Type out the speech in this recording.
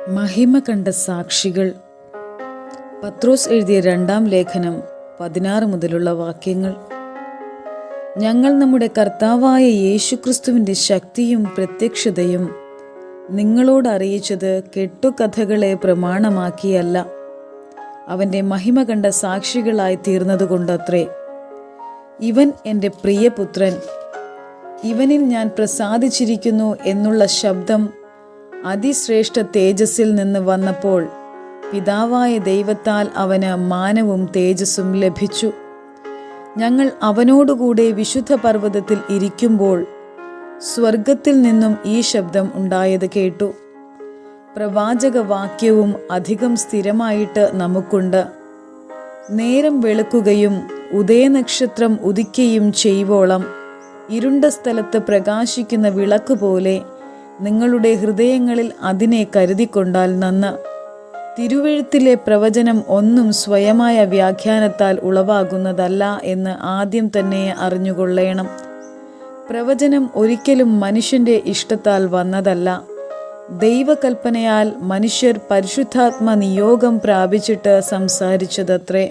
മഹിമ കണ്ട സാക്ഷികൾ. പത്രോസ് എഴുതിയ 2-ാം ലേഖനം 16 മുതലുള്ള വാക്യങ്ങൾ. ഞങ്ങൾ നമ്മുടെ കർത്താവായ യേശുക്രിസ്തുവിൻ്റെ ശക്തിയും പ്രത്യക്ഷതയും നിങ്ങളോട് അറിയിച്ചത് കെട്ടുകഥകളെ പ്രമാണമാക്കിയല്ല, അവൻ്റെ മഹിമ കണ്ട സാക്ഷികളായി തീർന്നതുകൊണ്ടത്രേ. ഇവൻ എൻ്റെ പ്രിയപുത്രൻ, ഇവനിൽ ഞാൻ പ്രസാദിച്ചിരിക്കുന്നു എന്നുള്ള ശബ്ദം അതിശ്രേഷ്ഠ തേജസ്സിൽ നിന്ന് വന്നപ്പോൾ പിതാവായ ദൈവത്താൽ അവന് മാനവും തേജസ്സും ലഭിച്ചു. ഞങ്ങൾ അവനോടുകൂടെ വിശുദ്ധ പർവ്വതത്തിൽ ഇരിക്കുമ്പോൾ സ്വർഗത്തിൽ നിന്നും ഈ ശബ്ദം ഉണ്ടായത് കേട്ടു. പ്രവാചക വാക്യവും അധികം സ്ഥിരമായിട്ട് നമുക്കുണ്ട്. നേരം വെളുക്കുകയും ഉദയനക്ഷത്രം ഉദിക്കുകയും ചെയ്യുവോളം ഇരുണ്ട സ്ഥലത്ത് പ്രകാശിക്കുന്ന വിളക്ക് പോലെ നിങ്ങളുടെ ഹൃദയങ്ങളിൽ അതിനെ കരുതിക്കൊണ്ടാൽ നന്ന്. തിരുവെഴുത്തിലെ പ്രവചനം ഒന്നും സ്വയമായ വ്യാഖ്യാനത്താൽ ഉളവാകുന്നതല്ല എന്ന് ആദ്യം തന്നെ അറിഞ്ഞുകൊള്ളേണം. പ്രവചനം ഒരിക്കലും മനുഷ്യൻ്റെ ഇഷ്ടത്താൽ വന്നതല്ല, ദൈവകൽപ്പനയാൽ മനുഷ്യർ പരിശുദ്ധാത്മ നിയോഗം പ്രാപിച്ചിട്ട് സംസാരിച്ചതത്രേ.